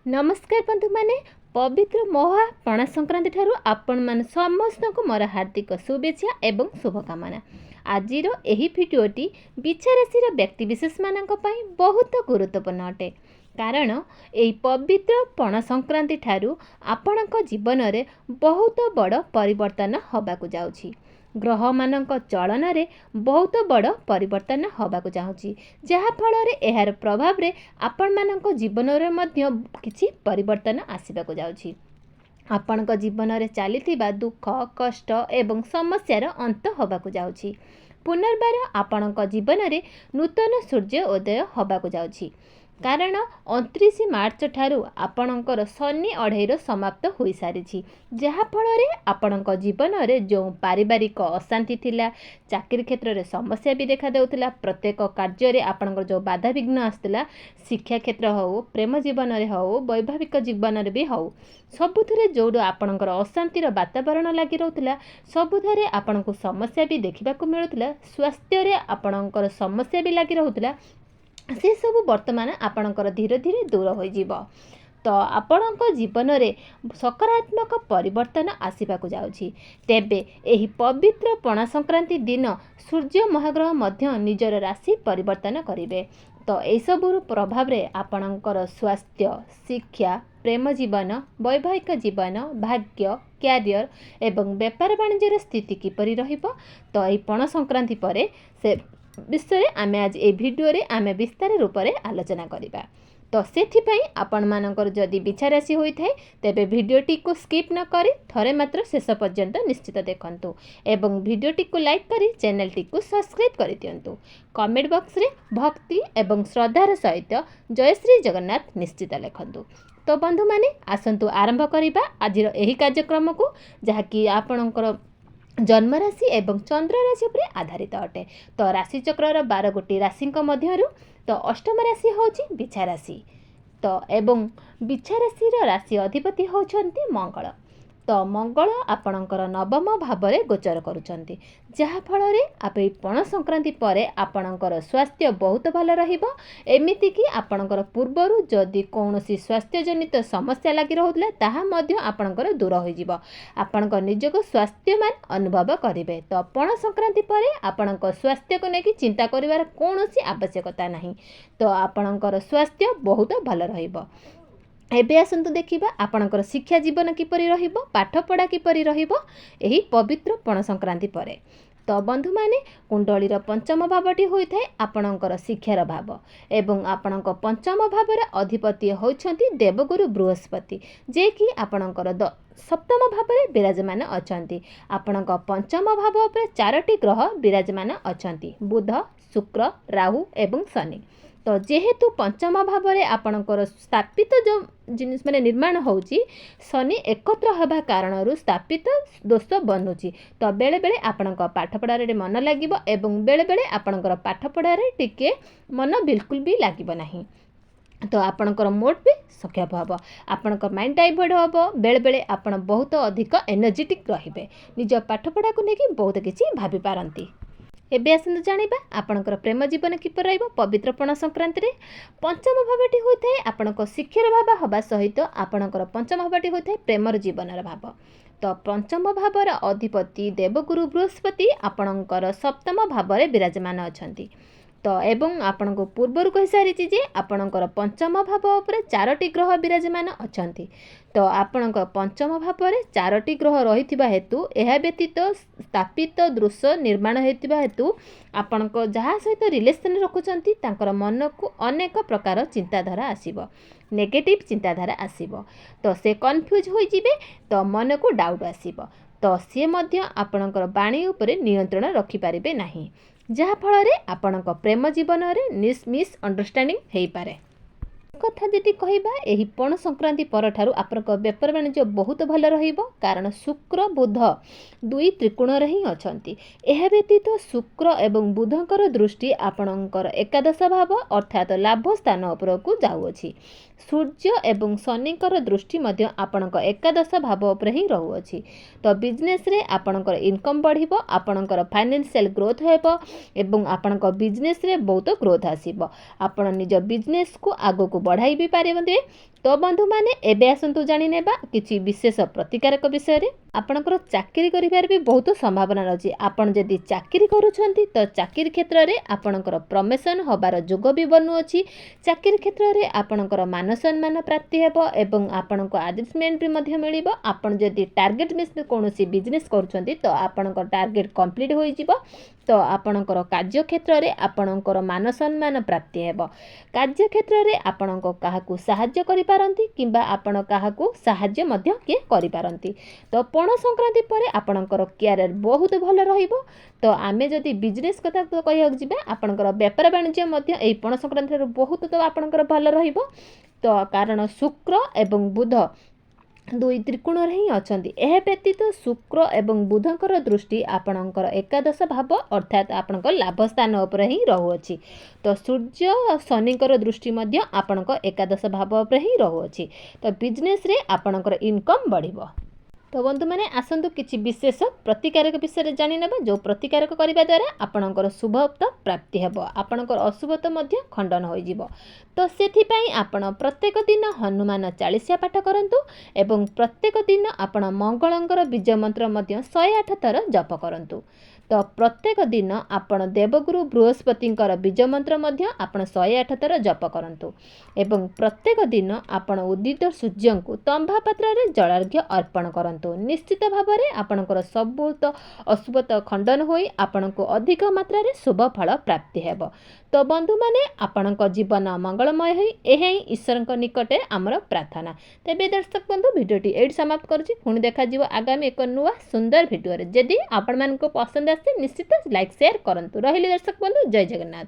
नमस्कार बंधु माने पवित्र महा पणा संक्रांति ठारू आपण मान समस्त को मोर हार्दिक शुभेच्छा एवं शुभकामना। आज एही भिडियोटी बिछा राशि व्यक्ति विशेष मानक पई बहुत गुरुत्वपूर्ण अटे कारण एही पवित्र पणा संक्रांति ठारू आपणक जीवन रे बहुत बड़ परिवर्तन होबाकु जाउछि। ग्रह मानक चलन रे बहुत बड़ परिवर्तन होबाकु जाउछि जहा फल रे एहार प्रभाव रे आपण मानक जीवन रे मध्य किछि परिवर्तन आसीबाकु जाउछि। आपणक जीवन रे चलीथिबा दुख कष्ट एवं समस्यार अंत होबाकु जाउछि। पुनर्बार आपणक जीवन रे नूतन सूर्य उदय होबाकु जाउछि कारण 29 मार्च ठारू आपणकर शनि अढ़ेर समाप्त हो सारी जहाँफल आपणक जीवन में जो पारिवारिक अशांति थिला चाकरी क्षेत्र में समस्या भी देखा देउथिला प्रत्येक कार्य आपणकर जो बाधा विघ्न आसला शिक्षा क्षेत्र हो प्रेम जीवन में हो वैवाहिक जीवन में भी हो सबुथे जो आपणकर अशांतिर वातावरण लगी रोला सबुथे आपण को समस्या भी देखा मिलूला स्वास्थ्य आपणकर समस्या भी लगी रोला से सब वर्तमान आपणकर धीरे धीरे दूर हो जीव तो आपणक जीवन में सकारात्मक परिवर्तन आसवाक जाउछि। तेबे एही पवित्र पणा संक्रांति दिन सूर्य महाग्रह मध्य निजर राशि परिवर्तन करिवे तो एसबुर प्रभाव रे आपणकर स्वास्थ्य शिक्षा प्रेम जीवन वैवाहिक जीवन भाग्य क्यारियर एवं व्यापार वाणिज्यर स्थिति किपरि रहिबो तो एही पणा संक्रांति परे से विषय आमे आज ए भिडियो रे आमे विस्तार रूप से आलोचना करिबा तो सेथिपई आपण मानकर जदि बिछा राशि होई थाए तेबे भिडियोटी को स्किप न करी थरे मात्र शेष पर्यंत निश्चित देखंतु एवं भिडियोटी को लाइक करी चैनलटी को सब्सक्राइब करि दियंतु। कमेंट बॉक्स रे भक्ति एवं श्रद्धार सहित जय श्री जगन्नाथ निश्चित लिखंतु। तो बंधु माने आसंतु आरंभ करिबा आजिर एही कार्यक्रम को जहाँकि आपणकर जन्म राशि एवं चंद्र राशि पर आधारित अटे। तो राशि चक्र 12 गोटी राशि मध्यरु तो अष्टम राशि होची बिछा राशि तो एवं बिछा राशि राशि अधिपति होचंती मंगल तो मंगल आपणकर नवम भाव में गोचर करुचंती जहा फल रे आपे पणा संक्रांति परे आपणकर स्वास्थ्य बहुत भल रहिबो एमिति कि आपणकर पूर्वरु जदि कौनसी स्वास्थ्य जनित समस्या लगी रहुतला ताहा मध्य आपणकर दूर हो जिवो आपणक निजको स्वास्थ्यमान अनुभव करिवे। तो पणा संक्रांति परे आपणक स्वास्थ्य को लेकिन चिंता करिवार कौनसी आवश्यकता नहीं तो आपणकर स्वास्थ्य बहुत भल रहिबो। एबे आसंतु देखिबा आपणकर शिक्षा जीवन किपरि रहिबो पाठपढ़ा किपरि रहिबो एही पवित्र पणा संक्रांति परे। तो बंधु माने कुंडलीर पंचम भावटी होइथाय आपणकर शिक्षार भाव एवं आपणक पंचम भावर अधिपति होइछंती देवगुरु बृहस्पति जे कि आपणकर सप्तम भाव में विराजमान अछंती। आपणक पंचम भाव उपर 4टी ग्रह विराजमान अछंती बुध शुक्र राहु एवं शनि। तो जेहेतु पंचम भाव में आपणकर स्थापित जो जिनिस माने निर्माण होउची शनि एकत्र होबा कारणरू स्थापित दोष बनुची तो बेले बेले आपणक पाठपढ़ा रे मन लागिबो एवं बेले बेले आपणकर पाठपढ़ा रे टिके मन बिल्कुल भी लागिबो नाही तो आपणकर मोड भी सक्षम हम आपणकर माइंड डाइवर्ट हम बेले बेले आपण बहुत अधिक एनर्जेटिक रहिबे निज पाठपढ़ा को लेकिन बहुत किछि भाबी पारंती। एबे आसंतु जानिबा आपणकर प्रेम जीवन किपर रहिबो पवित्र पणा संक्रांति रे पंचम भावटी होइथाय आपणक शिक्षार भाव हबा सहित आपणकर पंचम भावटी होइथाय प्रेमर जीवनर भाव। तो पंचम भावर अधिपति देवगुरु बृहस्पति आपणकर सप्तम भाव में विराजमान अछंती तो एवं आपण को पूर्वर कहि सारी जे आपणकर पंचम भाव उपर 4टी ग्रह विराजमान अछंती तो आपणक पंचम भाव में 4टी ग्रह रहिथिबा हेतु एहा व्यतीत स्थापित दृश्य निर्माण हेतिबा हेतु आपणक जहा सहित रिलेशन रखुचंती तांकर मन को अनेक प्रकार चिंताधारा आसीबो नेगेटिव चिंताधारा आसीबो तो से कन्फ्यूज होई जिवे तो मन को डाउट आसीबो तो सी मध्य आपणकर वाणी उपरे नियंत्रण रखि पारिबे नाही जहा फल रे आपणक प्रेम जीवन में मिस अंडरस्टैंडिंग हेई पारे। कथा जदि कहबा एही पणा संक्रांति परठारु आपणक व्यापार वाणिज्य बहुत भल रहिबो कारण शुक्र बुध दुई त्रिकोण रे ही अछंती एहा व्यतीत शुक्र एवं बुधकर दृष्टि आपणकर एकादश भाव अर्थात लाभ स्थान उपरकू जाउअछि सूर्य एवं शनिकर दृष्टि मध्य आपणक एकादश भाव उपर ही रहुअछि तो बिजनेस रे आपणकर इनकम बढ़िबो आपणकर फाइनेंशियल ग्रोथ हेबो एवं आपणक बिजनेस रे बहुत ग्रोथ आसीबो आपण निज बिजनेस को आगो को बढ़ाई भी पारे तो बंधु माने एबे आसंतु जानी नेबा किछि विशेष प्रतिकारक विषय आपणकर चाकरी करिबार भी बहुत संभावना रही। आपण जदि चाकरी करूछंती तो चाकरी क्षेत्र में आपणकर प्रमोशन होबार जोग भी बनुअछि। चाकरी क्षेत्र में आपणकर मान सम्मान प्राप्ति हेबो एवं आपणको एडजस्टमेंट भी मध्य मिलिबो। आपण जदि टार्गेट मिस कोनोसी बिजनेस करूछंती तो आपणकर टार्गेट कंप्लीट होई जिवो। तो आपणकर कार्य क्षेत्र में आपणकर मान सम्मान प्राप्ति हेबो। कार्य क्षेत्र में आपणको काहाकू सहाय्य करि पारंती किंबा आपण काहाकू सहाय्य मध्य के करि पारंती। तो पण संक्रांति पर आपणकर कैरियर बहुत भल रहिबो। तो आमे जदि बिजनेस कथा तो कहियाक जिबा आपणकर व्यापार वाणिज्य मध्य एई पण संक्रांति रो बहुत तो आपणकर भल रहिबो। तो कारण शुक्र एवं बुध दुई त्रिकोण ही अछंती। एह व्यतीत शुक्र एवं बुधकर दृष्टि आपणकर एकादश भाव अर्थात आपणकर लाभ स्थान उपर ही रहुअछि। तो सूर्य शनिकर दृष्टि मध्य आपणकर एकादश भाव उपर ही रहुअछि। तो बिजनेस रे आपणकर इनकम बढ़िबो। तो बंधु मैंने आसतु किसी विशेष प्रतिकारक विषय जानी नेबा जो प्रतिकारक करने द्वारा आपणकर शुभत्व प्राप्ति हेबो। आपणकर अशुभत्व खंडन हो जिवो। तो सेथिपाई आपण प्रत्येक दिन हनुमान चालीसा पाठ करंतु एवं प्रत्येक दिन आपण मंगलंकर बीज मंत्र 108 थर जप करंतु। तो प्रत्येक दिन आपण देवगुरु बृहस्पतिंकर बीज मंत्र आपण 108 थर जप करंतु एवं प्रत्येक दिन आपण उदित सूर्य को तंबा पात्र रे जलार्घ्य अर्पण करंतु। निश्चित भाव में आपणकर सबूत अशुभत खंडन होई आपणको अधिक मात्रा रे शुभ फल प्राप्ति हेबो। तो बंधु माने आपणको जीवन मंगलमय होई एहे ईश्वर निकटे आमर प्रार्थना। तेबे दर्शक बंधु भिडियोटी एठी समाप्त करूची। पुणी देखा जिवो आगामी एक नुआ सुंदर भिडियो रे। जदि आपण मानको पसंद आसे निश्चित लाइक शेयर करंतु। रहिले दर्शक बंधु जय जगन्नाथ।